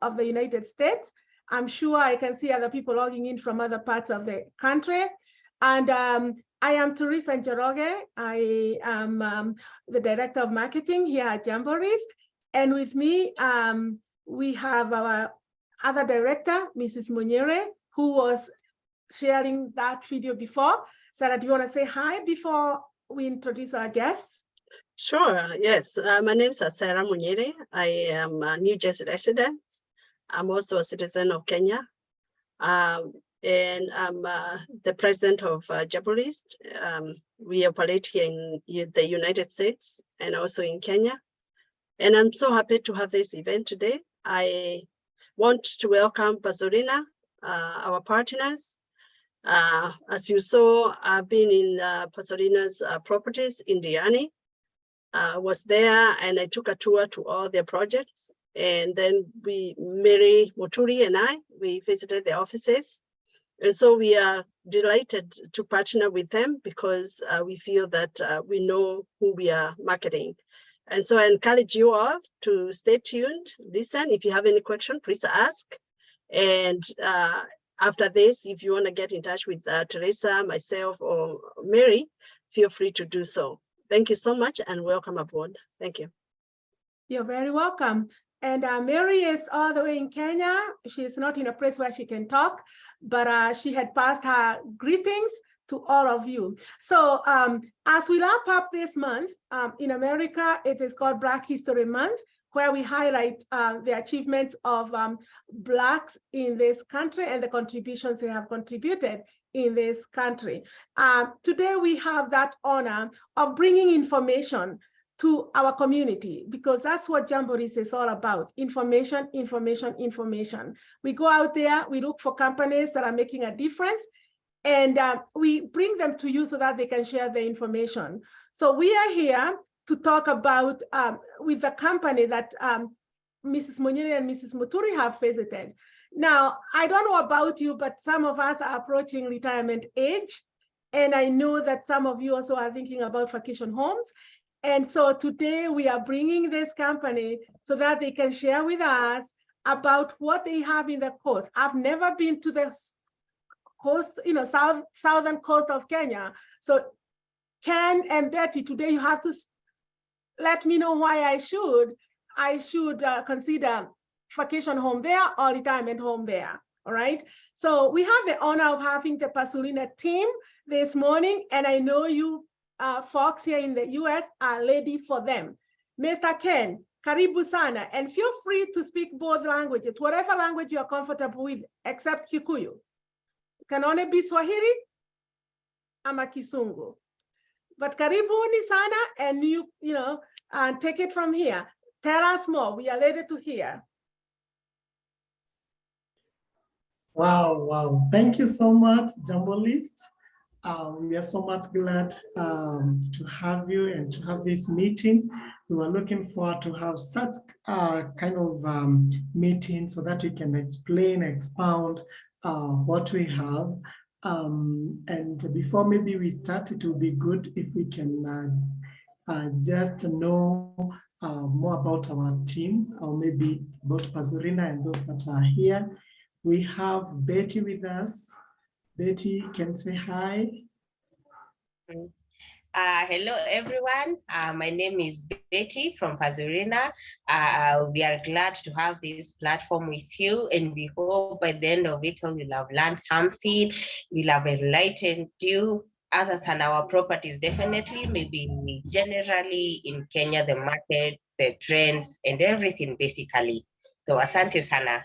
of the United States. I'm sure I can see other people logging in from other parts of the country. And I am Teresa Njoroge. I am the Director of Marketing here at Jambo List. And with me, we have our other director, Mrs. Munyere, who was sharing that video before. Sarah, do you want to say hi before we introduce our guests? Sure, yes. My name is Sarah Munyere. I am a New Jersey resident. I'm also a citizen of Kenya. And I'm the president of Jambo List. We operate here in the United States and also in Kenya. And I'm so happy to have this event today. I want to welcome Pazurina, our partners. As you saw, I've been in Pazurina's properties in Diani. Was there and I took a tour to all their projects. And then Mary Muturi and I, we visited the offices. And so we are delighted to partner with them because we feel that we know who we are marketing. And so I encourage you all to stay tuned, listen. If you have any question, please ask. And after this, if you want to get in touch with Teresa, myself, or Mary, feel free to do so. Thank you so much and welcome aboard. Thank you. You're very welcome. And Mary is all the way in Kenya. She's not in a place where she can talk, but she had passed her greetings to all of you. So as we wrap up this month, in America, it is called Black History Month, where we highlight the achievements of Blacks in this country and the contributions they have contributed in this country. Today, we have that honor of bringing information to our community, because that's what Jambo List is all about: information, information, information. We go out there, we look for companies that are making a difference, and we bring them to you so that they can share the information. So we are here to talk about with the company that Mrs. Munyere and Mrs. Muturi have visited. Now, I don't know about you, but some of us are approaching retirement age. And I know that some of you also are thinking about vacation homes. And so today we are bringing this company so that they can share with us about what they have in the coast. I've never been to the coast, southern coast of Kenya. So Ken and Betty, today you have to let me know why I should consider vacation home there or retirement home there. All right. So we have the honor of having the Pazurina team this morning, and I know you folks here in the US are ready for them. Mr. Ken, karibu sana, and feel free to speak both languages, whatever language you are comfortable with, except Kikuyu. Can only be Swahili ama Kisungu. But karibuni sana, and take it from here. Tell us more. We are ready to hear. Wow. Thank you so much, Jambo List. We are so much glad to have you and to have this meeting. We were looking forward to have such kind of meeting so that we can expound what we have. And before maybe we start, it will be good if we can just know more about our team, or maybe about Pazurina and those that are here. We have Betty with us. Betty, can say hi. Hello, everyone. My name is Betty from Pazurina. We are glad to have this platform with you, and we hope by the end of it all you'll have learned something, we'll have enlightened you, other than our properties, definitely, maybe generally in Kenya, the market, the trends, and everything, basically. So asante sana.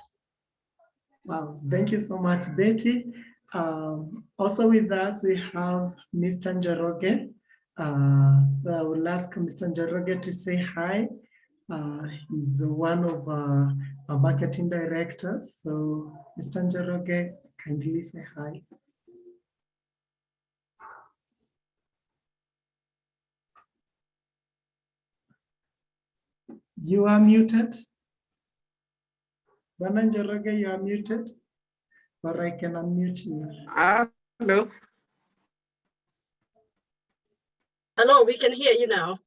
Wow, thank you so much, Betty. Also with us, we have Mr. Njoroge. So I will ask Mr. Njoroge to say hi. He's one of our marketing directors. So Mr. Njoroge, kindly say hi. You are muted. Bwana Njoroge, you are muted. Or I can unmute you. Hello. Hello, we can hear you now.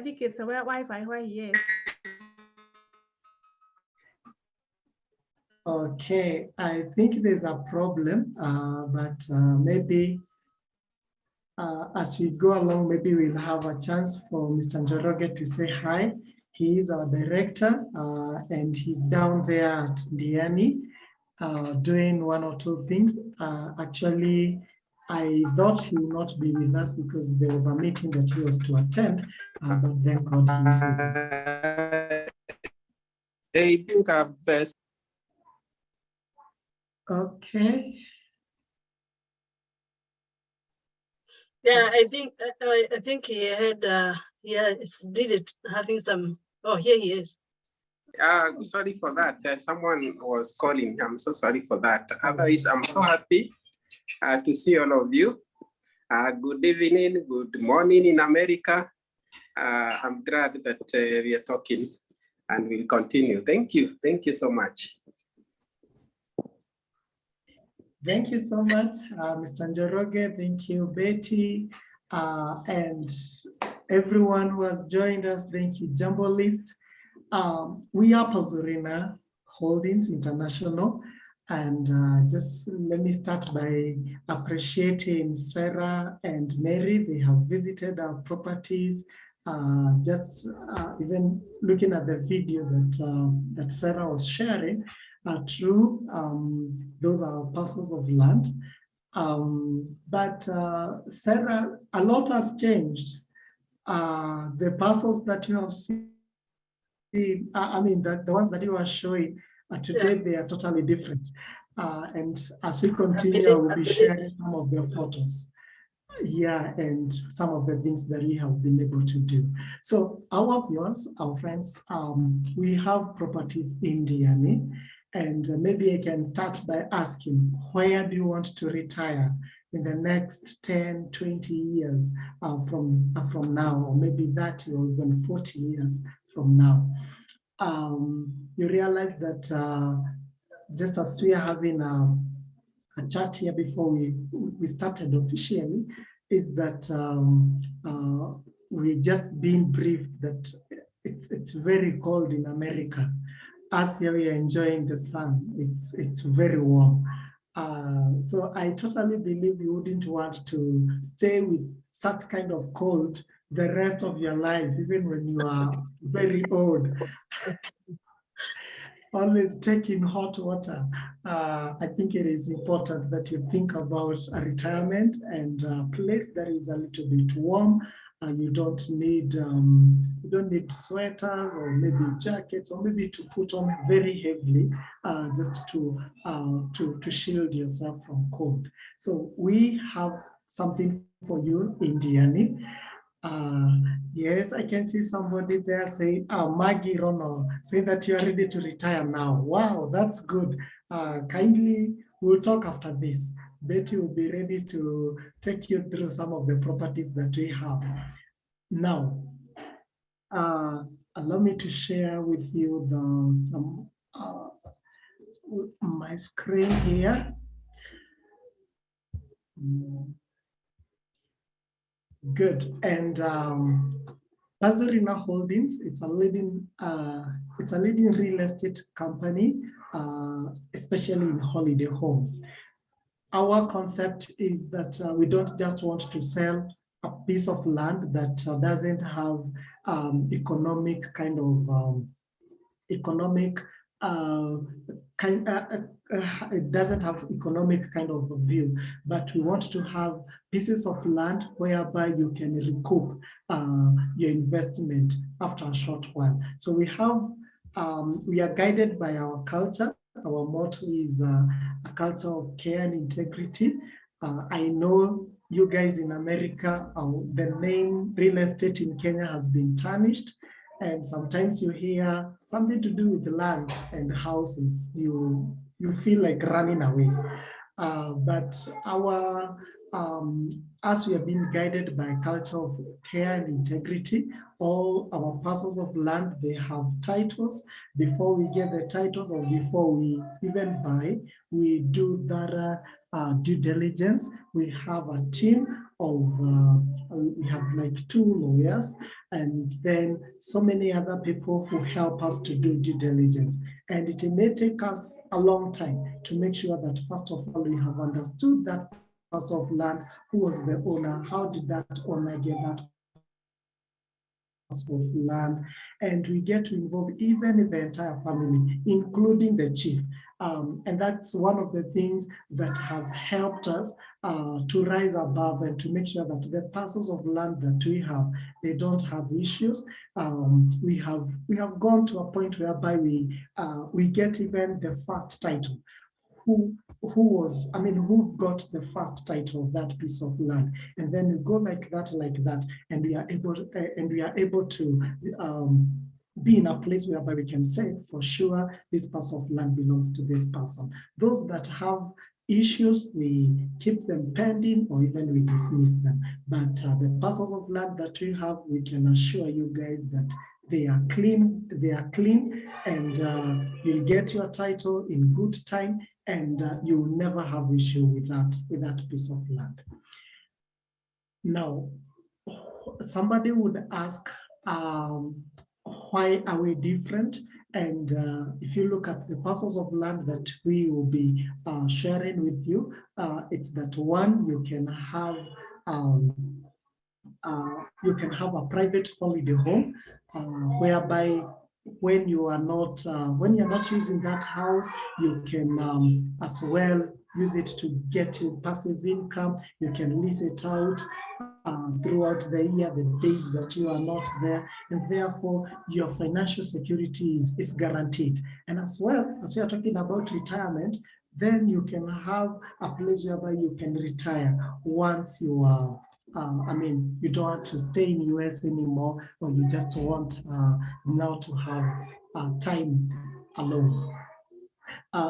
think it's a Wi-Fi where he is. Okay, I think there's a problem, but maybe as we go along, maybe we'll have a chance for Mr. Njoroge to say hi. He is our director, and he's down there at Diani doing one or two things. Actually, I thought he would not be with us because there was a meeting that he was to attend, but thank God he's with us. I think our best. Okay. Yeah, I think he had did it having some. Oh, here he is. Sorry for that. Someone was calling. I'm so sorry for that. Otherwise, I'm so happy to see all of you. Good evening, good morning in America. I'm glad that we are talking and we'll continue. Thank you. Thank you so much. Thank you so much, Mr. Njoroge. Thank you, Betty, and everyone who has joined us. Thank you, Jambo List. We are Pazurina Holdings International, and just let me start by appreciating Sarah and Mary. They have visited our properties. Even looking at the video that Sarah was sharing, true, those are parcels of land. But Sarah, a lot has changed. The parcels that you have seen, I mean, the ones that you are showing today, they are totally different. And as we continue, I will be sharing some of the photos. Yeah, and some of the things that we have been able to do. So our viewers, our friends, we have properties in Diani, and maybe I can start by asking, where do you want to retire in the next 10, 20 years from now, or maybe 30 or even 40 years from now? You realize that just as we are having a chat here before we started officially, is that we just been briefed that it's very cold in America. Us here, we are enjoying the sun. It's very warm. So I totally believe you wouldn't want to stay with such kind of cold the rest of your life, even when you are very old. Always taking hot water. I think it is important that you think about a retirement and a place that is a little bit warm. You don't need sweaters or maybe jackets, or maybe to put on very heavily just to shield yourself from cold. So we have something for you in Diani. Yes, I can see somebody there say, Maggie Rono, say that you are ready to retire now. Wow, that's good. Kindly, we'll talk after this. Betty will be ready to take you through some of the properties that we have. Now, allow me to share with you my screen here. Good. And Pazurina Holdings, it's a leading real estate company, especially in holiday homes. Our concept is that we don't just want to sell a piece of land that doesn't have economic kind of it doesn't have economic kind of view, but we want to have pieces of land whereby you can recoup your investment after a short while. So we are guided by our culture. Our motto is a culture of care and integrity. I know you guys in America, the name real estate in Kenya has been tarnished. And sometimes you hear something to do with the land and houses, you feel like running away. But as we have been guided by a culture of care and integrity, all our parcels of land, they have titles. Before we get the titles or before we even buy, we do that due diligence. We have a team of, we have like 2 lawyers, and then so many other people who help us to do due diligence. And it may take us a long time to make sure that, first of all, we have understood that parcel of land, who was the owner, how did that owner get that of land, and we get to involve even the entire family, including the chief. And that's one of the things that has helped us to rise above and to make sure that the parcels of land that we have, they don't have issues. We have gone to a point whereby we get even the first title. Who got the first title of that piece of land, and then we go like that, and we are able to be in a place whereby we can say for sure this parcel of land belongs to this person. Those that have issues, we keep them pending or even we dismiss them. But the parcels of land that we have, we can assure you guys that they are clean, and you'll get your title in good time, and you'll never have issue with that piece of land. Now, somebody would ask, why are we different? And if you look at the parcels of land that we will be sharing with you, it's that one, you can have a private holiday home, whereby when you're not using that house, you can as well use it to get your passive income. You can lease it out throughout the year, the days that you are not there, and therefore your financial security is guaranteed. And as well, as we are talking about retirement, then you can have a place whereby you can retire once you are you don't want to stay in the US anymore, or you just want now to have time alone.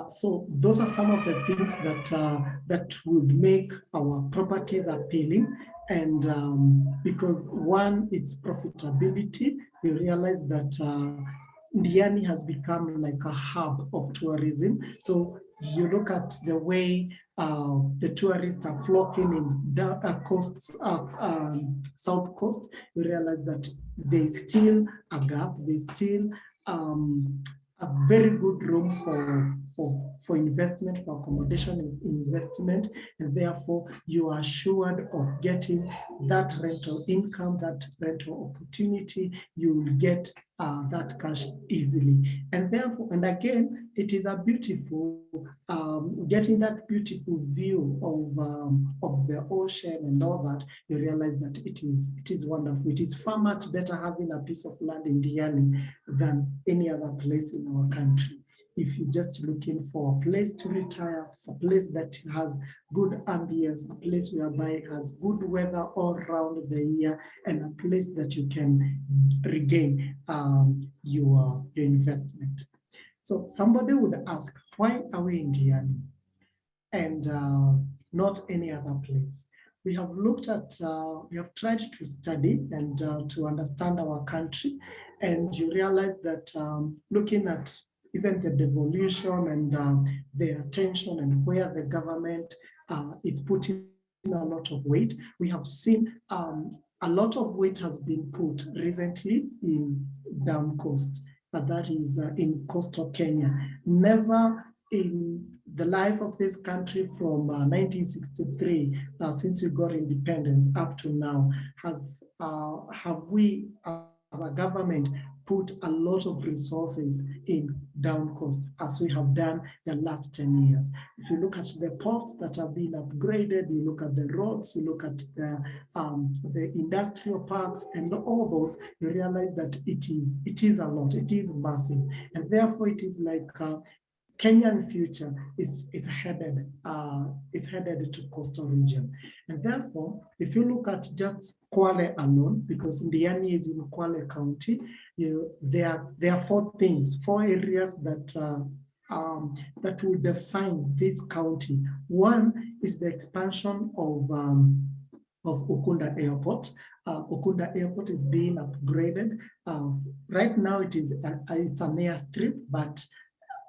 So those are some of the things that would make our properties appealing. And because one, it's profitability. We realize that Diani has become like a hub of tourism. So you look at the way the tourists are flocking in South Coast, you realize that there's still a gap, there's still a very good room for investment, for accommodation investment, and therefore you are assured of getting that rental income, that rental opportunity. You will get that cash easily, and therefore, and again, it is a beautiful getting that beautiful view of the ocean and all that. You realize that it is wonderful. It is far much better having a piece of land in Diani than any other place in our country. If you're just looking for a place to retire, a place that has good ambience, a place whereby it has good weather all around the year, and a place that you can regain your investment. So somebody would ask, why are we in Diani and not any other place? We have looked at, we have tried to study and to understand our country, and you realize that looking at even the devolution and the attention and where the government is putting a lot of weight, we have seen a lot of weight has been put recently in down coast, that is in coastal Kenya. Never in the life of this country from 1963, since we got independence up to now, have we as a government put a lot of resources in down coast as we have done the last 10 years. If you look at the ports that have been upgraded, you look at the roads, you look at the industrial parks and all those, you realize that it is a lot, it is massive. And therefore it is like Kenyan future is headed to coastal region. And therefore, if you look at just Kwale alone, because Diani is in Kwale County, there are four areas that will define this county. One is the expansion of Ukunda Airport. Ukunda Airport is being upgraded. Right now, it's an airstrip, but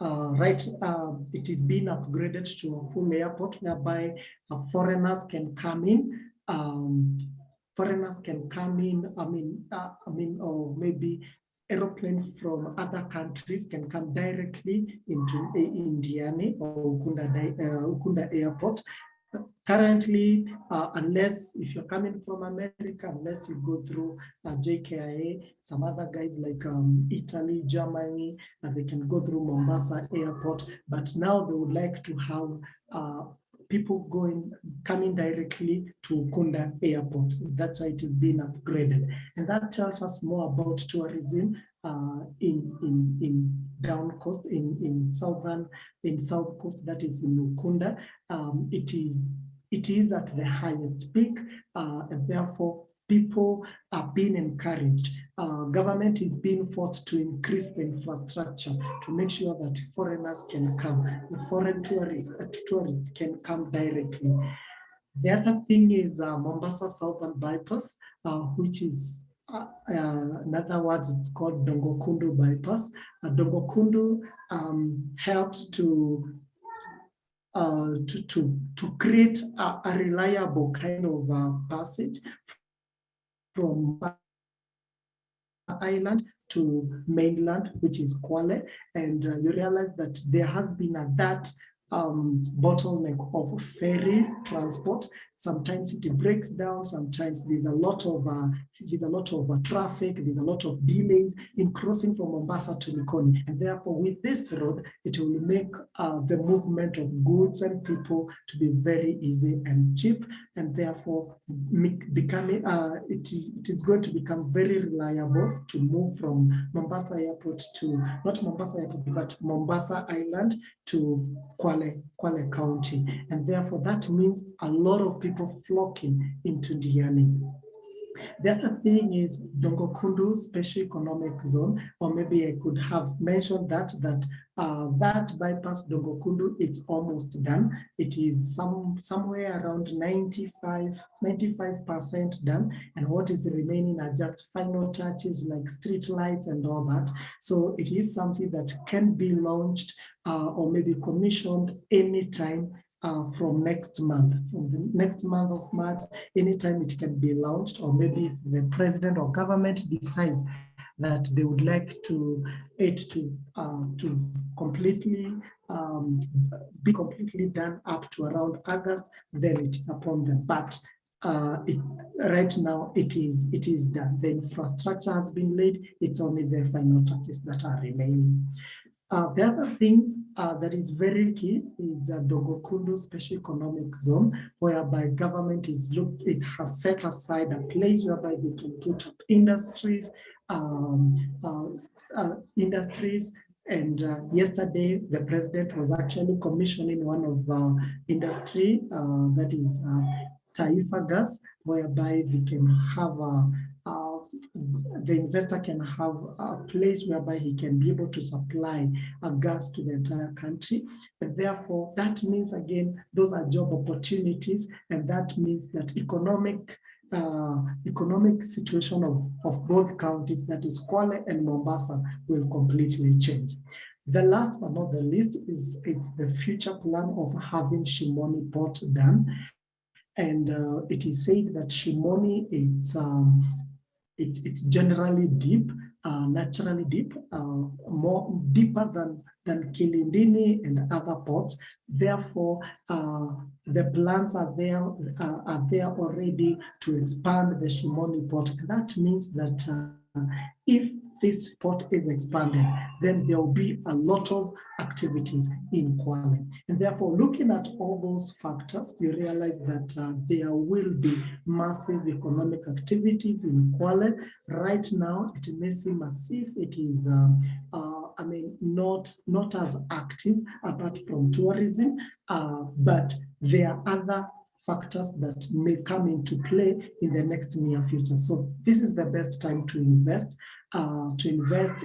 it is being upgraded to a full airport whereby foreigners can come in. Foreigners can come in. Or maybe aeroplanes from other countries can come directly into Diani or Ukunda Airport. Currently, unless if you're coming from America, unless you go through JKIA, some other guys like Italy, Germany, they can go through Mombasa Airport. But now they would like to have people coming directly to Ukunda Airport. That's why it is being upgraded, and that tells us more about tourism in down coast, in south coast, that is in Ukunda. It is at the highest peak, and therefore people are being encouraged. Government is being forced to increase the infrastructure to make sure that foreigners can come. The foreign tourists can come directly. The other thing is Mombasa Southern Bypass, which is in other words, it's called Dongokundu Bypass. Dongokundu helps to create a reliable kind of passage from island to mainland, which is Kwale, and you realize that there has been that bottleneck of ferry transport. Sometimes it breaks down. Sometimes there's a lot of traffic. There's a lot of delays in crossing from Mombasa to Likoni, and therefore, with this road, it will make the movement of goods and people to be very easy and cheap, and therefore, it is going to become very reliable to move from Mombasa Airport to not Mombasa Airport, but Mombasa Island to Kwale County, and therefore that means a lot of people flocking into Diani. The other thing is Dongokundu Special Economic Zone, or maybe I could have mentioned that bypass Dongokundu, it's almost done. It is somewhere around 95% done, and what is remaining are just final touches like street lights and all that. So it is something that can be launched or maybe commissioned anytime from next month. From the next month of March, anytime it can be launched, or maybe if the president or government decides that they would like to completely be completely done up to around August, then it is upon them. But right now it is done. The infrastructure has been laid. It's only the final touches that are remaining. The other thing that is very key is the Dongokundu Special Economic Zone, whereby government it has set aside a place whereby they can put up industries, and yesterday the president was actually commissioning one of industry that is Taifa Gas, whereby we can have the investor can have a place whereby he can be able to supply gas to the entire country. And therefore, that means, again, those are job opportunities, and that means that economic situation of both counties, that is Kwale and Mombasa, will completely change. The last but not the least it's the future plan of having Shimoni Port done. And it is said that Shimoni, it's generally deep, naturally deep, more deeper than Kilindini and other ports. Therefore, the plans are there already to expand the Shimoni port. That means that if this port is expanded, then there will be a lot of activities in Kwale. And therefore, looking at all those factors, you realize that there will be massive economic activities in Kwale. Right now, it may seem as if it is, not as active apart from tourism, but there are other factors that may come into play in the next near future. So this is the best time to invest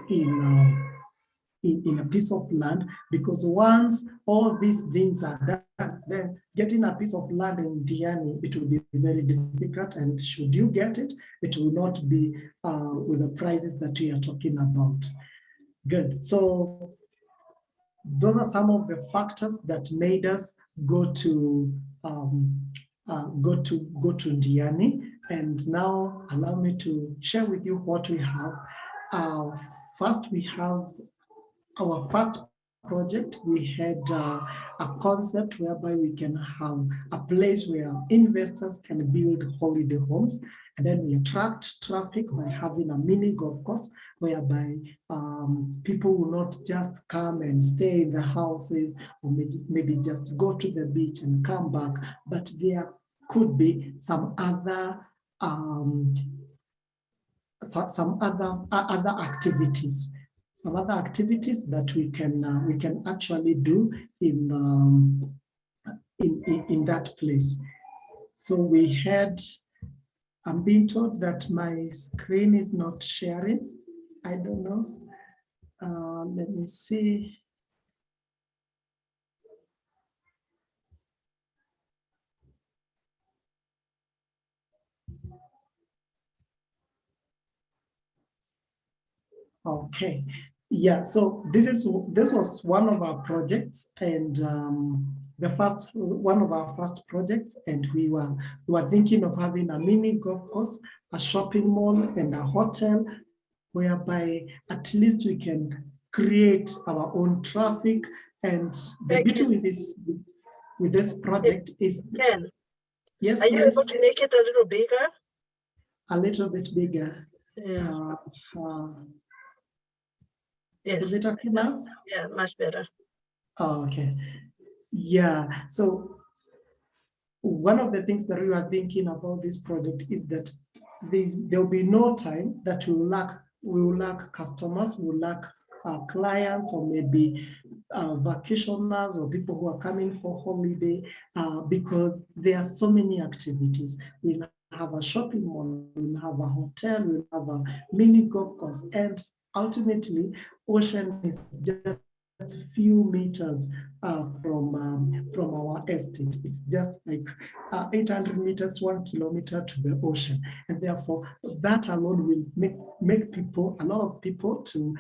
in a piece of land, because once all these things are done, then getting a piece of land in Diani, it will be very difficult, and should you get it, it will not be with the prices that we are talking about. Good. So those are some of the factors that made us go to Diani. And now allow me to share with you what we have. First, we have our first project. We had a concept whereby we can have a place where investors can build holiday homes, and then we attract traffic by having a mini golf course whereby people will not just come and stay in the houses or maybe just go to the beach and come back, but there could be some other other activities. Some other activities that we can actually do in that place. So we had, I'm being told that my screen is not sharing. I don't know. Let me see. Okay, yeah, so this was one of our projects, and one of our first projects, and we were thinking of having a mini golf course, a shopping mall, and a hotel, whereby at least we can create our own traffic. And the beauty with this project is, yes, are you able to make it a little bigger? A little bit bigger. Yeah. Yes. Is it okay now? Yeah, much better. Oh, okay. Yeah. So one of the things that we are thinking about this project is that there will be no time that we will lack customers, we will lack clients, or maybe vacationers or people who are coming for holiday, because there are so many activities. We'll have a shopping mall, we'll have a hotel, we'll have a mini golf course, and ultimately, ocean is just a few meters from our estate. It's just like 800 meters, 1 kilometer to the ocean, and therefore that alone will make people, a lot of people, to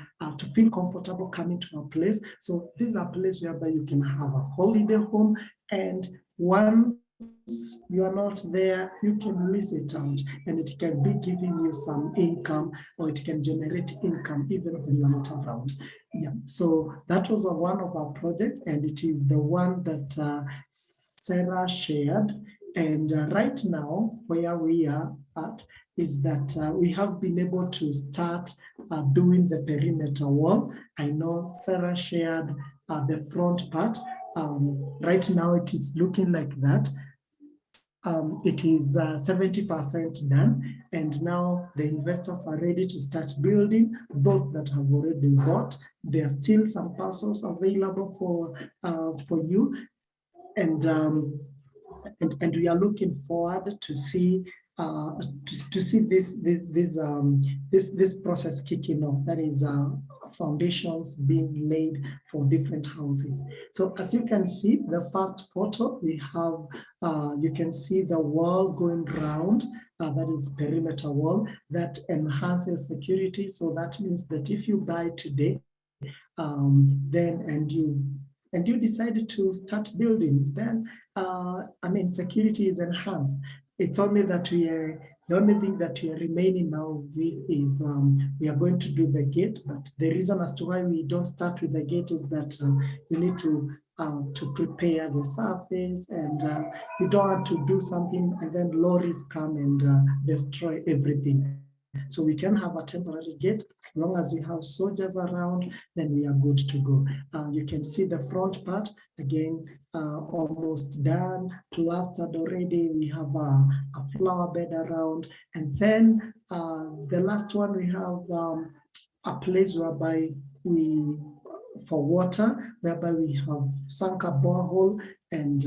feel comfortable coming to a place. So these are places whereby you can have a holiday home, and once you are not there, you can lease it out, and it can be giving you some income, or it can generate income even when you're not around. Yeah, so that was one of our projects, and it is the one that Sarah shared. And right now, where we are at is that we have been able to start doing the perimeter wall. I know Sarah shared the front part. Right now, it is looking like that. It is 70% done, and now the investors are ready to start building. Those that have already bought, there are still some parcels available for you, and we are looking forward to see this process kicking off. That is foundations being laid for different houses. So as you can see, the first photo we have, you can see the wall going round. That is perimeter wall that enhances security. So that means that if you buy today, then and you decide to start building, then security is enhanced. It's only that the only thing that we are remaining now with is we are going to do the gate. But the reason as to why we don't start with the gate is that you need to prepare the surface, and you don't want to do something and then lorries come and destroy everything. So we can have a temporary gate. As long as we have soldiers around, then we are good to go. You can see the front part, again, almost done, plastered already. We have a flower bed around. And then the last one, we have a place whereby for water, whereby we have sunk a borehole and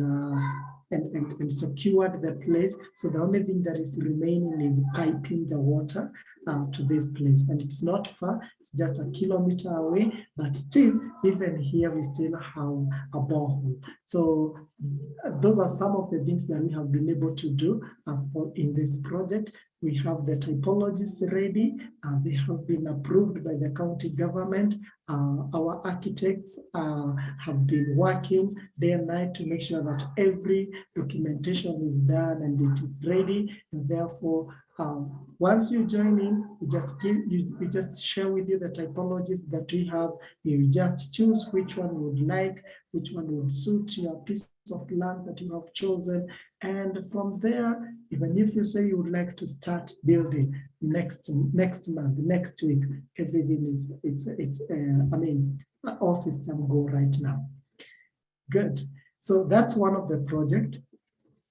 secured the place. So the only thing that is remaining is piping the water to this place. And it's not far, it's just 1 kilometer away, but still, even here, we still have a borehole. So those are some of the things that we have been able to do in this project. We have the typologies ready. They have been approved by the county government. Our architects have been working day and night to make sure that every documentation is done and it is ready. And therefore, once you join in, we just share with you the typologies that we have. You just choose which one you would like, which one would suit your piece of land that you have chosen. And from there, even if you say you would like to start building next month, next week, everything is, all systems go right now. Good. So that's one of the project.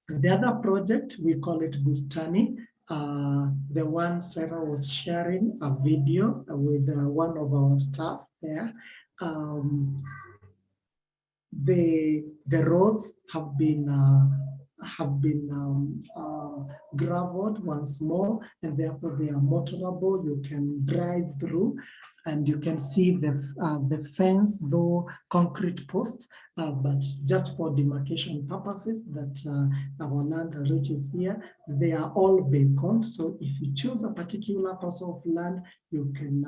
The other project, we call it Bustani. The one Sarah was sharing a video with one of our staff there. The roads have been graveled once more, and therefore they are motorable. You can drive through, and you can see the fence, though concrete post, but just for demarcation purposes that our land reaches here, they are all beaconed. So if you choose a particular parcel of land, you can,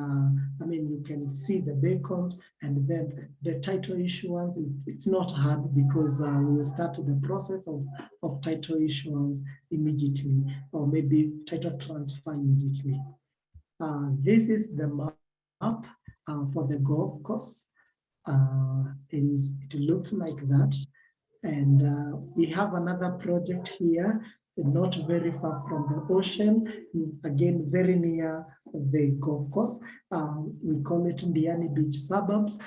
you can see the beacons, and then the title issuance, it's not hard because we will start the process of title issuance immediately, or maybe title transfer immediately. This is the map for the golf course. It looks like that. And we have another project here, not very far from the ocean, again, very near the golf course. We call it Diani Beach Suburbs.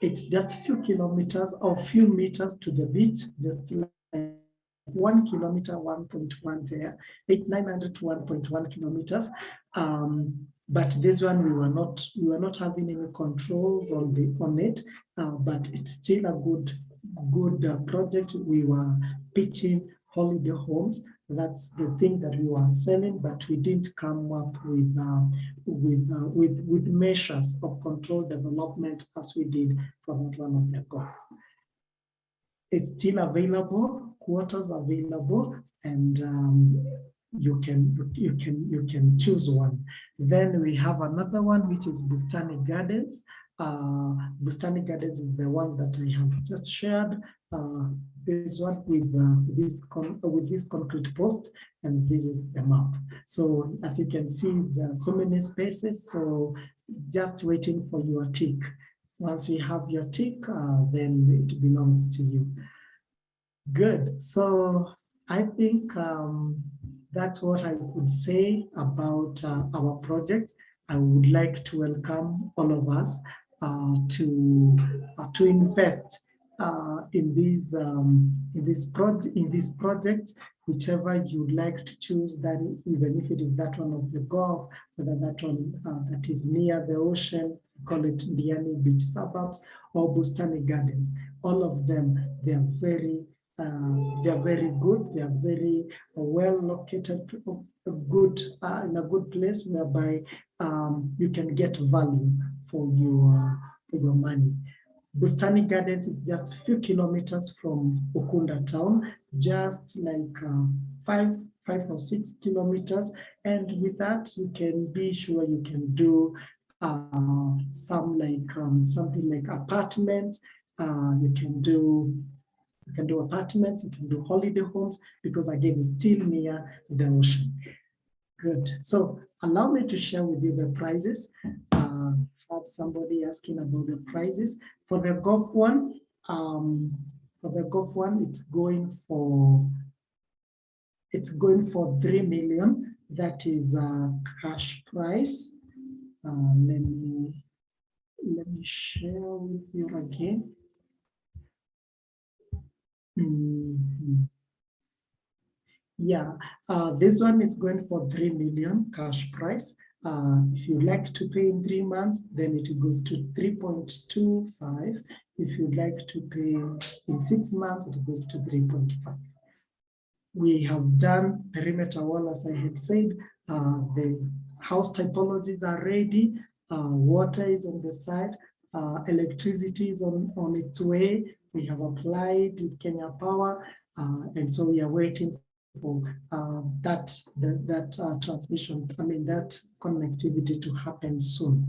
It's just a few kilometers or few meters to the beach, just like 1 kilometer, 1.1 there, 900 to 1.1 kilometers. But this one we were not having any controls on it, but it's still a good project. We were pitching holiday homes. That's the thing that we were selling, but we didn't come up with measures of control development as we did for that one of the golf. It's still available, quarters available, and you can choose one. Then we have another one, which is Bustani Gardens. Bustani Gardens is the one that I have just shared. This one with this concrete post, and this is the map. So as you can see, there are so many spaces. So just waiting for your tick. Once we have your tick, then it belongs to you. Good. So I think that's what I would say about our project. I would like to welcome all of us to invest in this project, whichever you'd like to choose. That even if it is that one of the golf, whether that one that is near the ocean, call it Diani Beach Suburbs or Bustani Gardens. All of them, they are very good. They are very well located, good in a good place whereby you can get value for your money. Bustani Gardens is just a few kilometers from Ukunda town, just like 5 or 6 kilometers. And with that, you can be sure you can do something like apartments. You can do apartments, you can do holiday homes, because again, it's still near the ocean. Good. So allow me to share with you the prices. Had somebody asking about the prices for the golf one. It's going for 3 million. That is a cash price. Let me share with you again. Yeah, this one is going for 3 million cash price. If you like to pay in 3 months, then it goes to 3.25. If you'd like to pay in 6 months, it goes to 3.5. We have done perimeter wall, as I had said. The house typologies are ready. Water is on the side. Electricity is on its way. We have applied with Kenya Power, and so we are waiting for that transmission, that connectivity to happen soon.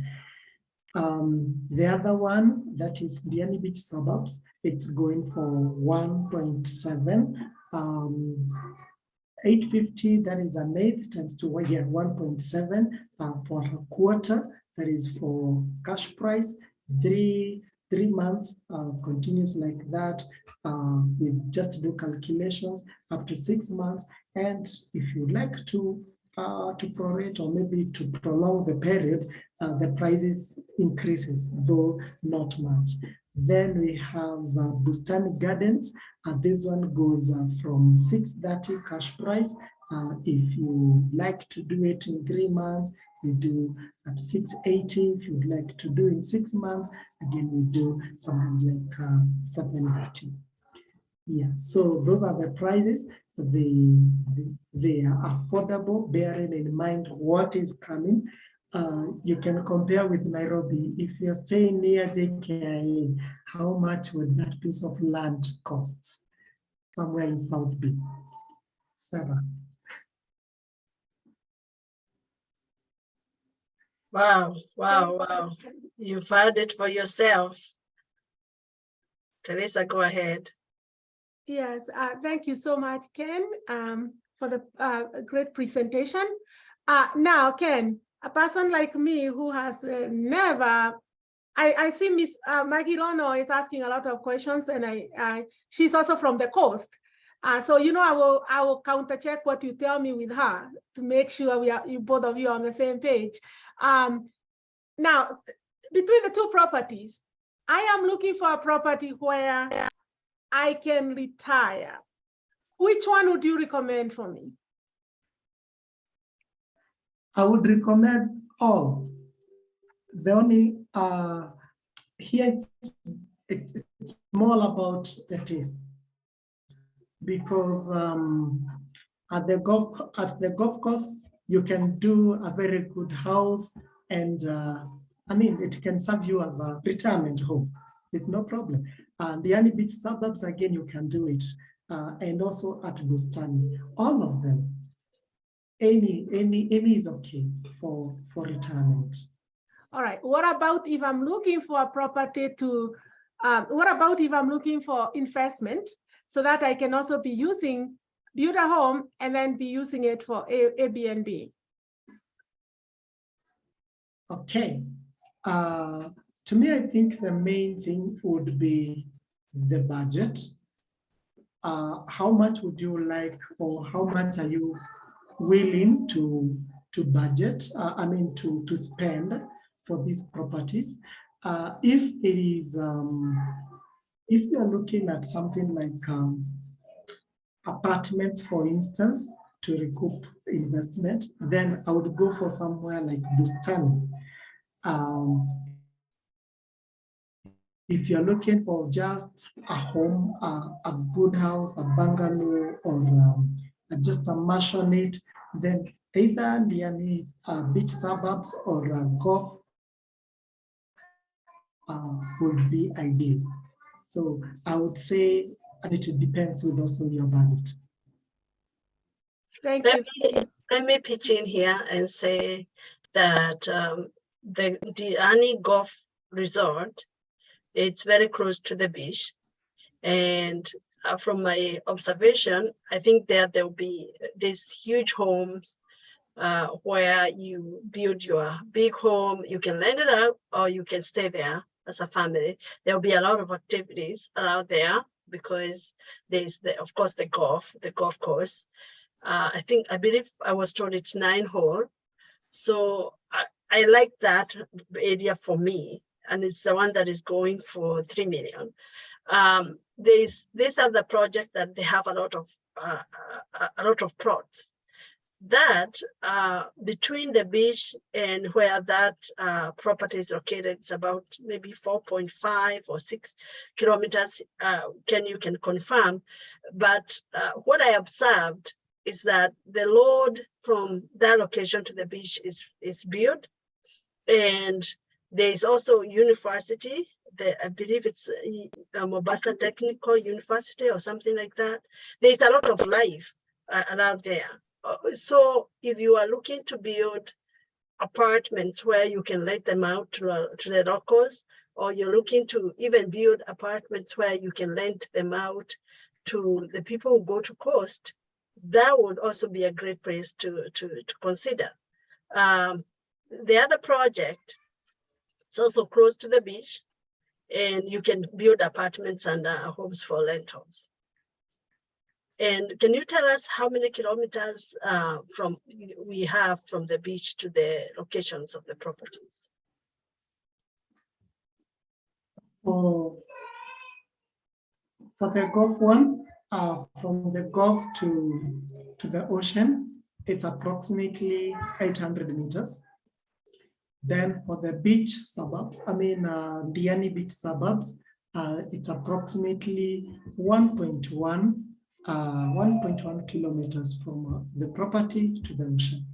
The other one, that is Diani Beach Suburbs, it's going for 1.7. 850, that is an eighth, times 2, 1.7 for a quarter, that is for cash price. 3 months continues like that. We just do calculations up to 6 months, and if you'd like to prorate or maybe to prolong the period, the prices increases, though not much. Then we have Bustani Gardens. This one goes from 630 cash price. If you like to do it in 3 months, we do at 680. If you'd like to do in 6 months, again, we do something like 730. Yeah, so those are the prices. They are affordable, bearing in mind what is coming. You can compare with Nairobi. If you're staying near JKIA, how much would that piece of land cost? Somewhere in South B. Sarah. Wow, wow, wow. You've heard it for yourself. Teresa, go ahead. Yes, thank you so much, Ken, for the great presentation. Now, Ken, a person like me who has never, I see Miss Maggie Rono is asking a lot of questions, and she's also from the coast. So, I will counter check what you tell me with her to make sure you both of you are on the same page. Now, between the two properties, I am looking for a property where I can retire. Which one would you recommend for me? I would recommend all. The only here it's more about the taste, because at the golf course you can do a very good house, and it can serve you as a retirement home. It's no problem. And the Diani Beach Suburbs, again, you can do it, and also at Bustani. All of them. Any is okay for retirement. All right. What about if I'm looking for a property to? What about if I'm looking for investment, so that I can also be build a home and then be using it for Airbnb? Okay. To me, I think the main thing would be the budget. How much would you like, or how much are you willing to budget? To spend for these properties. If it is, if you are looking at something like apartments, for instance, to recoup investment, then I would go for somewhere like Bustani. If you're looking for just a home, a good house, a bungalow, or just a mansionette, then either Diani Beach Suburbs or Golf would be ideal. So I would say it depends with also your budget. Thank you. Let me pitch in here and say that the Diani Golf Resort, it's very close to the beach. And from my observation, I think there will be these huge homes where you build your big home. You can rent it out, or you can stay there as a family. There will be a lot of activities around there, because there's of course the golf course. I believe I was told it's 9-hole. So I like that area for me, and it's the one that is going for 3 million. These are the project that they have a lot of plots. That between the beach and where that property is located, it's about maybe 4.5 or 6 kilometers. You can confirm, but what I observed is that the load from that location to the beach is built, and There is also university. I believe it's Mombasa Technical University or something like that. There's a lot of life around there. So if you are looking to build apartments where you can let them out to the locals, or you're looking to even build apartments where you can rent them out to the people who go to coast, that would also be a great place to consider. The other project, it's also close to the beach, and you can build apartments and homes for rentals. And can you tell us how many kilometers we have from the beach to the locations of the properties? For the Gulf one, from the Gulf to the ocean, it's approximately 800 meters. Then for the beach suburbs, Diani beach suburbs, it's approximately 1.1 kilometers from the property to the ocean.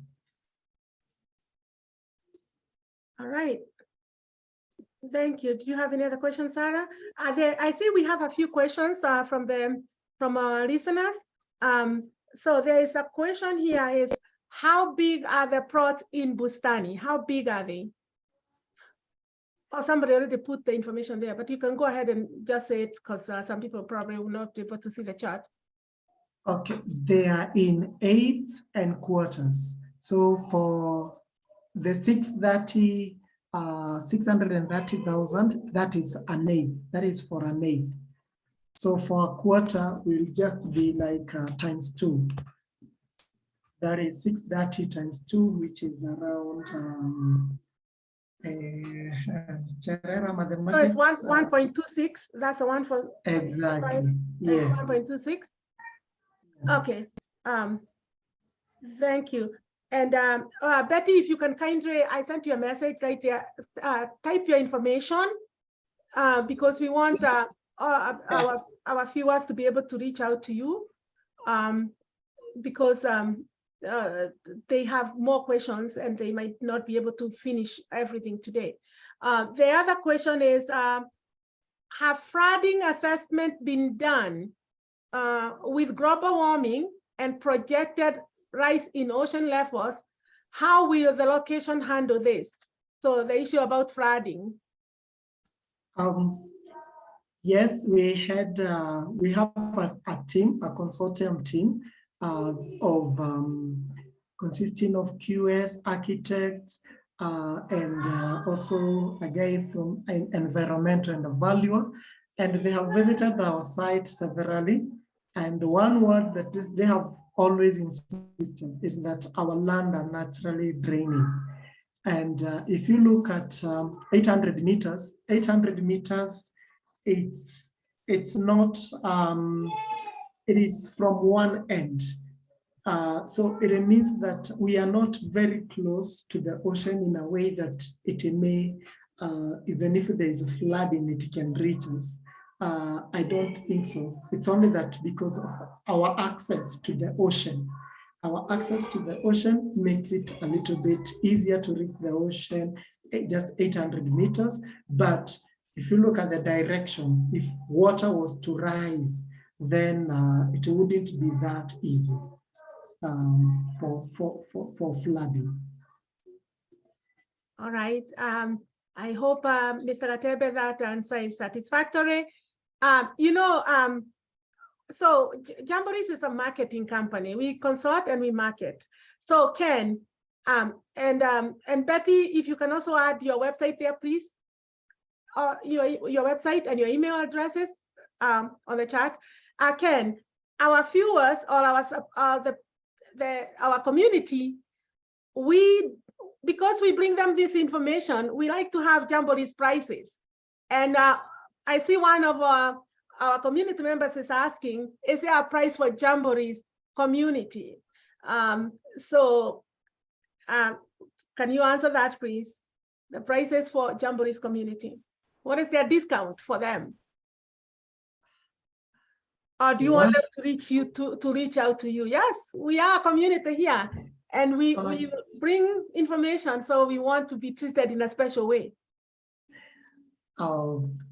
All right. Thank you. Do you have any other questions, Sarah? I see we have a few questions from our listeners. So there is a question here: is how big are the plots in Bustani? How big are they? Or somebody already put the information there, but you can go ahead and just say it, because some people probably will not be able to see the chart. Okay, they are in 8.25. So for the 630,000, that is an aid. That is for an aid. So for a quarter will just be like times 2. That is 630 times 2, which is around mathematics. So it's 1.26. That's a one for exactly. Yes. 1.26. Okay. Thank you. And Betty, if you can kindly, I sent you a message right there. Type your information because we want our viewers to be able to reach out to you because they have more questions and they might not be able to finish everything today. The other question is, have flooding assessment been done with global warming and projected rise in ocean levels? How will the location handle this? So the issue about flooding. Yes, we have a team, a consortium team consisting of QS, architects, and also a guy from environmental and a valuer. And they have visited our site severally. And one word that they have always insisted is that our land are naturally draining. And if you look at 800 meters, it's not, it is from one end. So it means that we are not very close to the ocean in a way that it may, even if there is a flooding, it can reach us. I don't think so. It's only that because of our access to the ocean. Our access to the ocean makes it a little bit easier to reach the ocean, just 800 meters. But if you look at the direction, if water was to rise, then it wouldn't be that easy for flooding. All right. I hope, Mr. Gatebe, that answer is satisfactory. So Jambo List is a marketing company. We consult and we market. So Ken and Betty, if you can also add your website there, please. Your website and your email addresses on the chat. Ken, our viewers or our community, because we bring them this information, we like to have Jambo List prices. And I see one of our community members is asking, is there a price for Jambo List community? Can you answer that, please? The prices for Jambo List community. What is their discount for them? Or do you want them to reach out to you? Yes, we are a community here, and we bring information, so we want to be treated in a special way.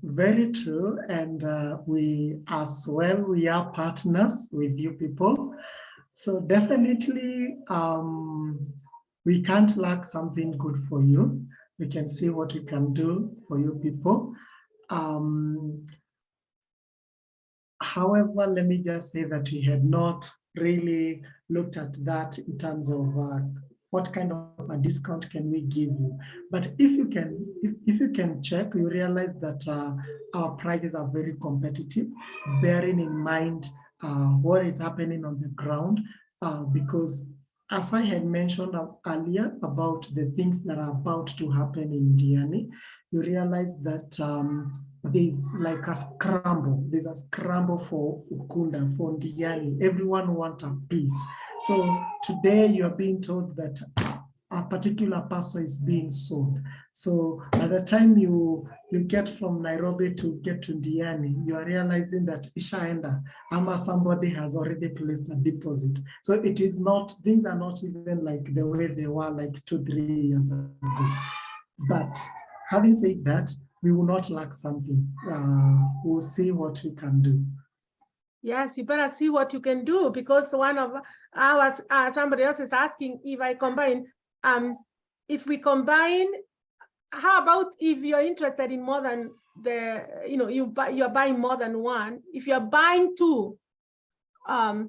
Very true. And we as well, we are partners with you people. So definitely we can't lack something good for you. We can see what we can do for you people. However, let me just say that we had not really looked at that in terms of what kind of a discount can we give you. But if you can check, you realize that our prices are very competitive, bearing in mind what is happening on the ground, because as I had mentioned earlier about the things that are about to happen in Diani, you realize that there's like a scramble. There's a scramble for Ukunda, for Diani. Everyone wants a piece. So today you are being told that a particular parcel is being sold. So by the time you get from Nairobi to get to Diani, you are realizing that Ishaenda, ama somebody has already placed a deposit. So it is not, things are not even like the way they were like 2-3 years ago. But having said that, we will not lack something. We'll see what we can do. Yes, you better see what you can do, because one of ours, somebody else is asking if I combine, if we combine, how about if you're interested in more than you're buying more than one, if you're buying two, to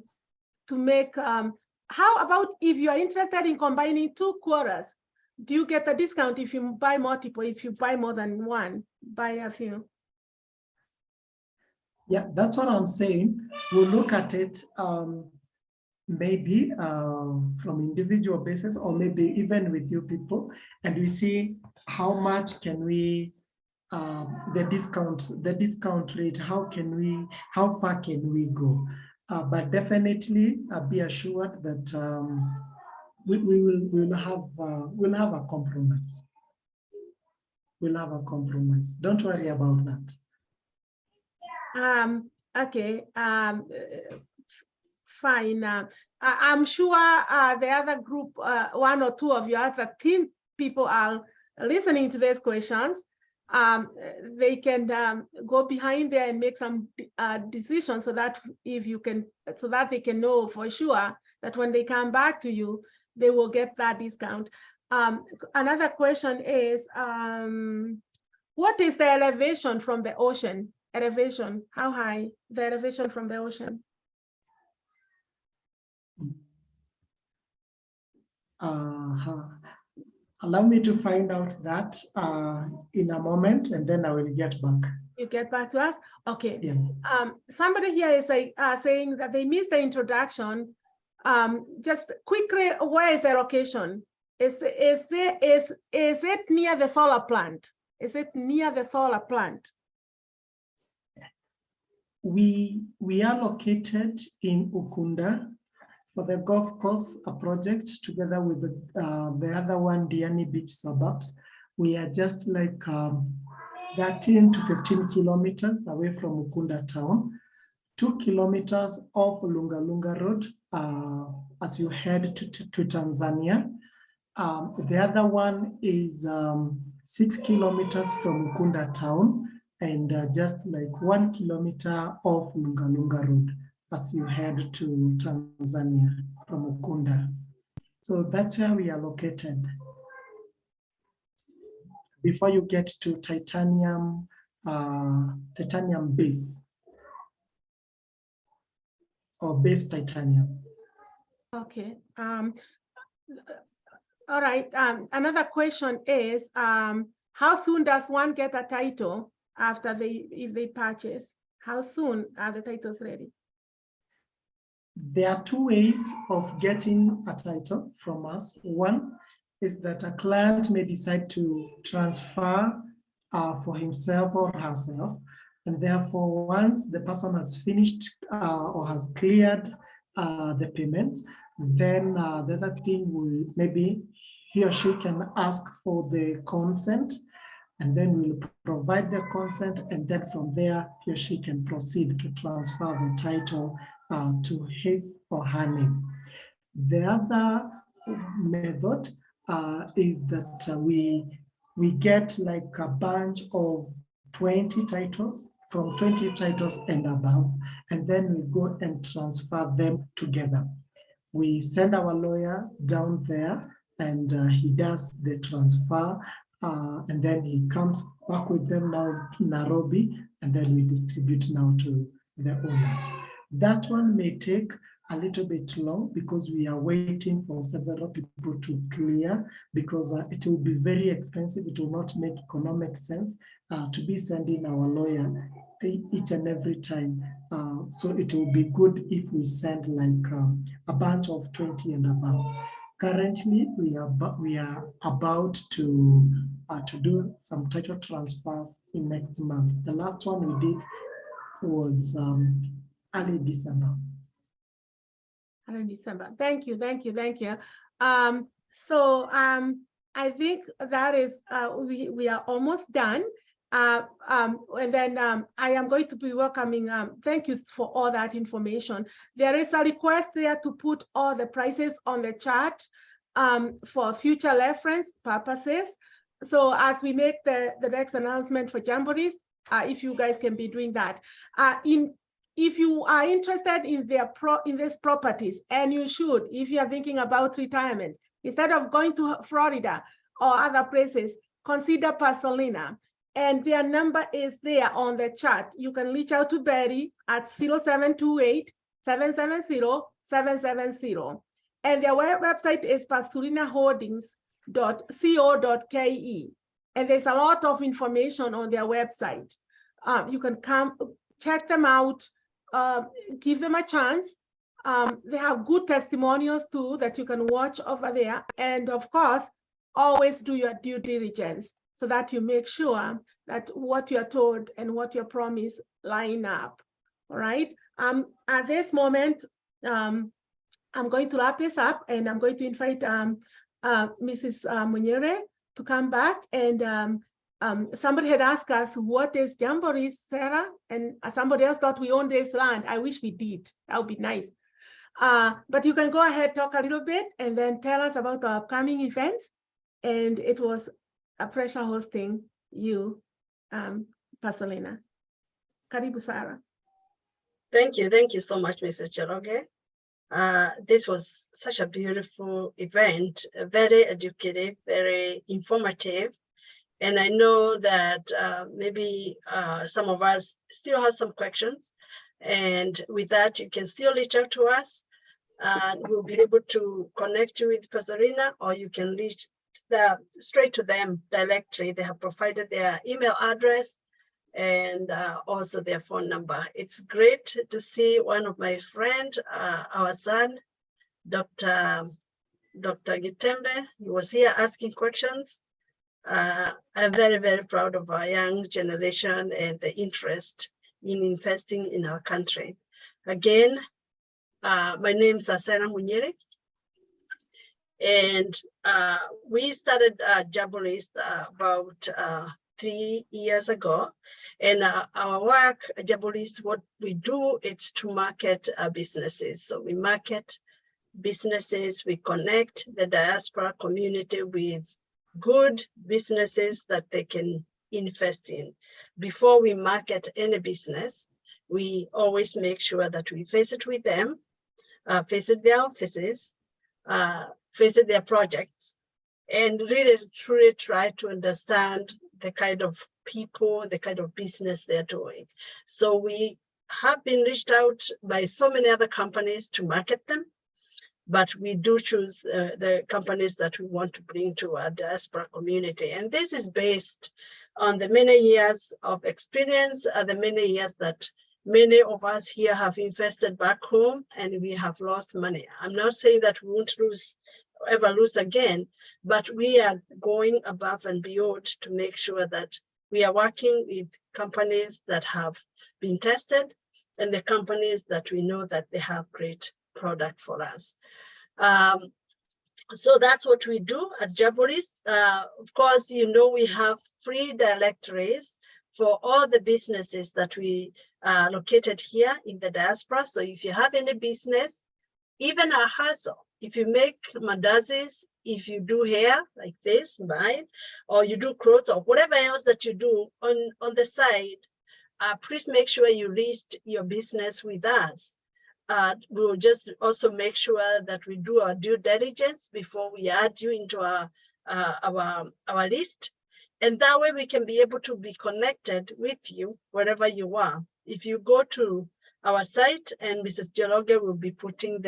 make, how about if you're interested in combining 2 quarters, do you get a discount if you buy multiple, if you buy more than one, buy a few? Yeah, that's what I'm saying. We'll look at it maybe from individual basis, or maybe even with you people, and we see how much can we, the discount rate, how far can we go? But definitely be assured that we'll have a compromise. We'll have a compromise. Don't worry about that. Okay, fine. I'm sure the other group, 1 or 2 of your other team people are listening to these questions. They can go behind there and make some decisions, so that they can know for sure that when they come back to you, they will get that discount. Another question is, what is the elevation from the ocean? Elevation, how high the elevation from the ocean? Allow me to find out that in a moment, and then I will get back. You get back to us? Okay. Yeah. Somebody here is saying that they missed the introduction. Just quickly, where is the location? Is it near the solar plant? Is it near the solar plant? We are located in Ukunda for the golf course, a project together with the other one, Diani Beach suburbs. We are just like 13 to 15 kilometers away from Ukunda town, 2 kilometers off Lunga Lunga Road as you head to Tanzania. The other one is 6 kilometers from Ukunda town, and just like 1 kilometer off Lunga Lunga Road as you head to Tanzania from Ukunda. So that's where we are located. Before you get to titanium base, or base titanium. Okay. All right. Another question is, how soon does one get a title after if they purchase? How soon are the titles ready? There are 2 ways of getting a title from us. One is that a client may decide to transfer for himself or herself. And therefore, once the person has finished or has cleared the payment, then the other thing will, maybe he or she can ask for the consent, and then we'll provide the consent, and then from there, he or she can proceed to transfer the title to his or her name. The other method is that we get like a bunch of 20 titles, from 20 titles and above, and then we go and transfer them together. We send our lawyer down there and he does the transfer, and then he comes back with them now to Nairobi, and then we distribute now to the owners. That one may take a little bit long because we are waiting for several people to clear, because it will be very expensive. It will not make economic sense to be sending our lawyer each and every time. So it will be good if we send like a bunch of 20 and above. Currently, we are about to do some title transfers in next month. The last one we did was early December. Early December. Thank you. I think that is we are almost done. And then I am going to be welcoming, thank you for all that information. There is a request there to put all the prices on the chart for future reference purposes. So as we make the next announcement for Jamborees, if you guys can be doing that. If you are interested in these properties, and you should, if you are thinking about retirement, instead of going to Florida or other places, consider Pazurina. And their number is there on the chart. You can reach out to Betty at 0728-770-770. And their website is pazurinaholdings.co.ke. And there's a lot of information on their website. You can come check them out, give them a chance. They have good testimonials too that you can watch over there. And of course, always do your due diligence, so that you make sure that what you're told and what you're promised line up. All right. At this moment, I'm going to wrap this up, and I'm going to invite Mrs. Munyere to come back. And somebody had asked us, what is Jamboree, Sarah? And somebody else thought we own this land. I wish we did. That would be nice. But you can go ahead, talk a little bit, and then tell us about the upcoming events. And it was a pleasure hosting you, Pazurina. Karibu, Sarah. Thank you so much, Mrs. Njoroge. This was such a beautiful event, very educative, very informative. And I know that maybe some of us still have some questions. And with that, you can still reach out to us. We'll be able to connect you with Pazurina, or you can reach straight to them directly. They have provided their email address and also their phone number. It's great to see one of my friends, our son, Dr. Gitembe. He was here asking questions. I'm very, very proud of our young generation and the interest in investing in our country. Again, my name is Sarah Munyere. And we started Jambo List about 3 years ago. And our work at Jambo List, what we do is to market businesses. So we market businesses, we connect the diaspora community with good businesses that they can invest in. Before we market any business, we always make sure that we visit with them, visit their offices, visit their projects, and really truly try to understand the kind of people, the kind of business they're doing. So we have been reached out by so many other companies to market them, but we do choose the companies that we want to bring to our diaspora community. And this is based on the many years of experience, the many years that many of us here have invested back home and we have lost money. I'm not saying that we won't ever lose again, but we are going above and beyond to make sure that we are working with companies that have been tested and the companies that we know that they have great product for us. So that's what we do at Jambo List. Of course, you know, we have free directories for all the businesses that we located here in the diaspora. So if you have any business, even a hustle, if you make mandazis if you do hair like this, mine, or you do clothes or whatever else that you do on the side, please make sure you list your business with us. We'll just also make sure that we do our due diligence before we add you into our list. And that way we can be able to be connected with you wherever you are. If you go to our site, and Mrs. Joroge will be putting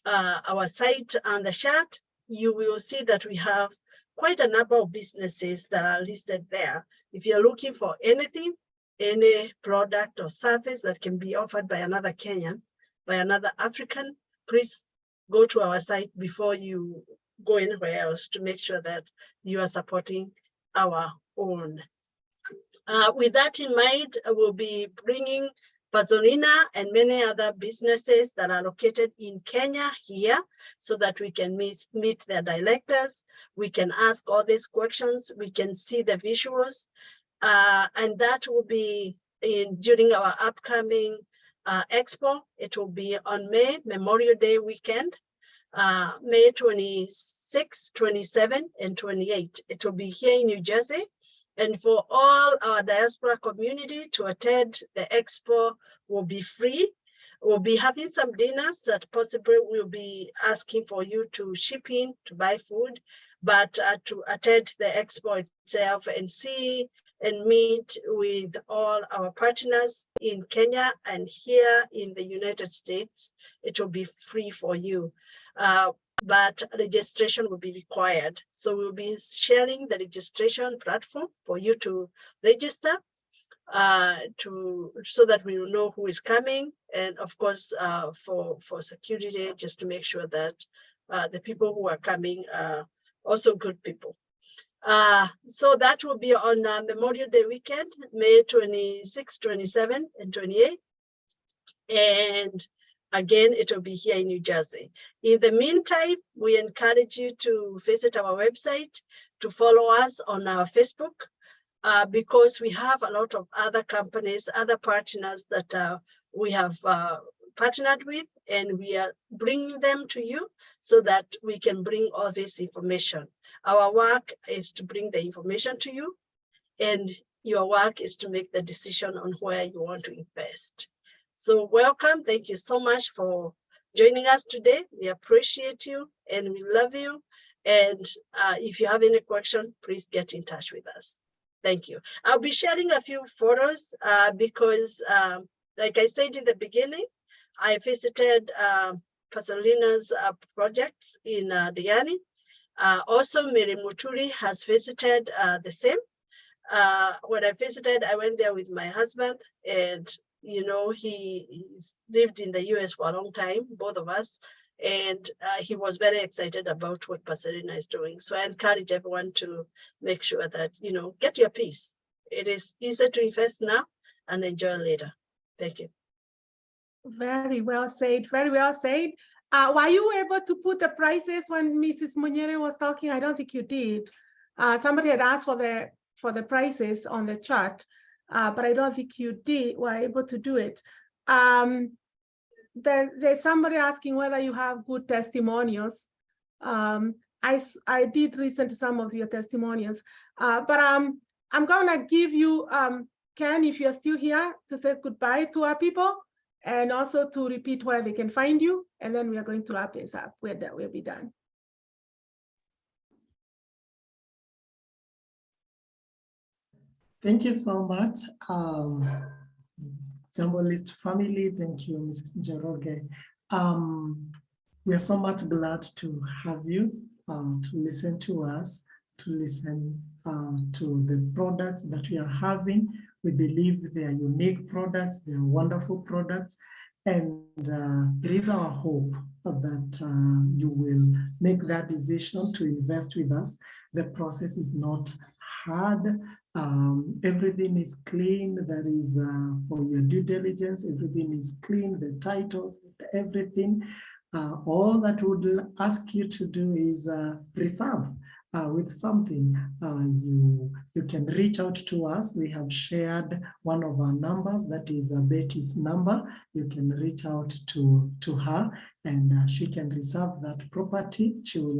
our site on the chat, you will see that we have quite a number of businesses that are listed there. If you're looking for anything, any product or service that can be offered by another Kenyan, by another African, please go to our site before you go anywhere else to make sure that you are supporting our own. With that in mind, I will be bringing Pazurina and many other businesses that are located in Kenya here so that we can meet their directors. We can ask all these questions. We can see the visuals. And that will be during our upcoming expo. It will be on Memorial Day weekend, May 26, 27, and 28. It will be here in New Jersey. And for all our diaspora community to attend the expo will be free. We'll be having some dinners that possibly we'll be asking for you to ship in to buy food, but to attend the expo itself and see and meet with all our partners in Kenya and here in the United States, it will be free for you. But registration will be required. So we'll be sharing the registration platform for you to register so that we will know who is coming. And of course, for security, just to make sure that the people who are coming are also good people. So that will be on Memorial Day weekend, May 26, 27, and 28. And again, it will be here in New Jersey. In the meantime, we encourage you to visit our website, to follow us on our Facebook, because we have a lot of other companies, other partners that we have partnered with, and we are bringing them to you so that we can bring all this information. Our work is to bring the information to you, and your work is to make the decision on where you want to invest. So welcome, thank you so much for joining us today. We appreciate you and we love you. And if you have any question, please get in touch with us. Thank you. I'll be sharing a few photos because like I said in the beginning, I visited Pazurina's projects in Diani. Also, Miri Muturi has visited the same. When I visited, I went there with my husband, and you know, he's lived in the US for a long time, both of us, and he was very excited about what Pazurina is doing. So I encourage everyone to make sure that, you know, get your piece. It is easy to invest now and enjoy later. Thank you. Very well said, very well said. Were you able to put the prices when Mrs. Munyere was talking? I don't think you did. Somebody had asked for the prices on the chart, but I don't think you were able to do it. There's somebody asking whether you have good testimonials. I did listen to some of your testimonials, but I'm gonna give you, Ken, if you're still here, to say goodbye to our people, and also to repeat where they can find you, and then we are going to wrap this up. We'll be done. Thank you so much, Jambo List family. Thank you, Ms. Joroge. We are so much glad to have you to listen to us, to listen to the products that we are having. We believe they are unique products, they are wonderful products, and it is our hope that you will make that decision to invest with us. The process is not hard. Everything is clean. That is for your due diligence. Everything is clean, the titles, everything. All that we would ask you to do is reserve with something, you can reach out to us. We have shared one of our numbers, that is Betty's number. You can reach out to her, and she can reserve that property. She will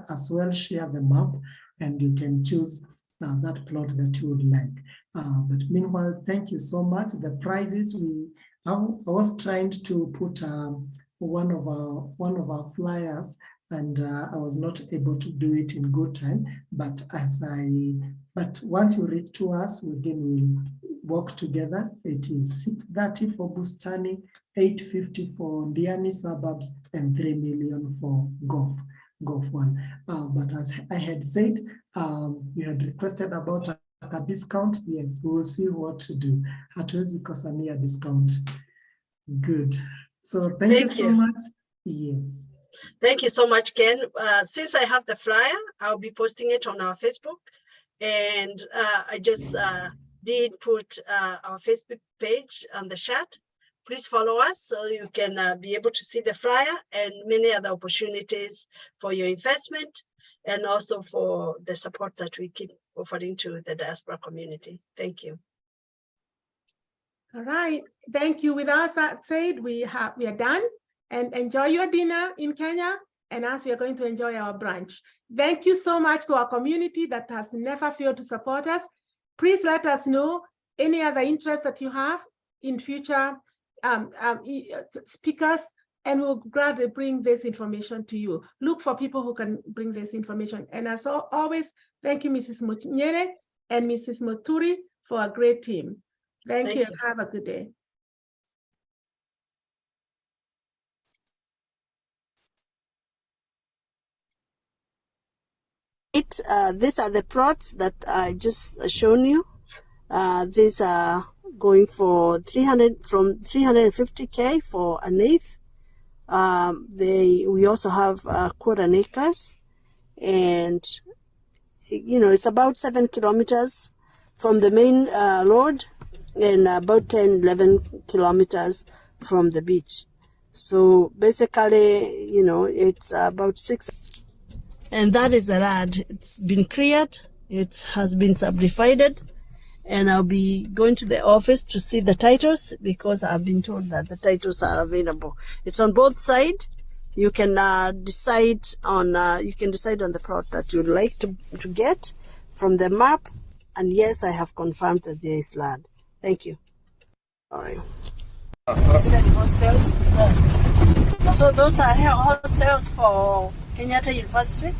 as well share the map, and you can choose that plot that you would like. But meanwhile, thank you so much. The prizes, I was trying to put one of our flyers, and I was not able to do it in good time. But once you reach to us, we'll work together. It is 630 for Bustani, 850 for Diani suburbs, and 3 million for Golf 1. But as I had said, you had requested about a discount. Yes, we will see what to do. Hatuwezi kosania discount. Good. So thank you so much. Yes. Thank you so much, Ken. Since I have the flyer, I'll be posting it on our Facebook. And I just did put our Facebook page on the chat. Please follow us so you can be able to see the flyer and many other opportunities for your investment, and also for the support that we keep offering to the diaspora community. Thank you. All right, thank you. With that said, we are done, and enjoy your dinner in Kenya, and as we are going to enjoy our brunch. Thank you so much to our community that has never failed to support us. Please let us know any other interest that you have in future speakers, and we'll gladly bring this information to you. Look for people who can bring this information. And as always, thank you, Mrs. Munyere and Mrs. Moturi, for a great team. Thank you. Have a good day. These are the plots that I just shown you. These are going for 350K for an eighth. We also have quarter acres, and it's about 7 kilometers from the main road, and about 10-11 kilometers from the beach. So basically, it's about 6. And that is the land. It's been cleared. It has been subdivided. And I'll be going to the office to see the titles, because I've been told that the titles are available. It's on both sides. You can decide on the plot that you'd like to get from the map. And yes, I have confirmed that there is land. Thank you. All right. Hostels. So those are hostels for Kenyatta University.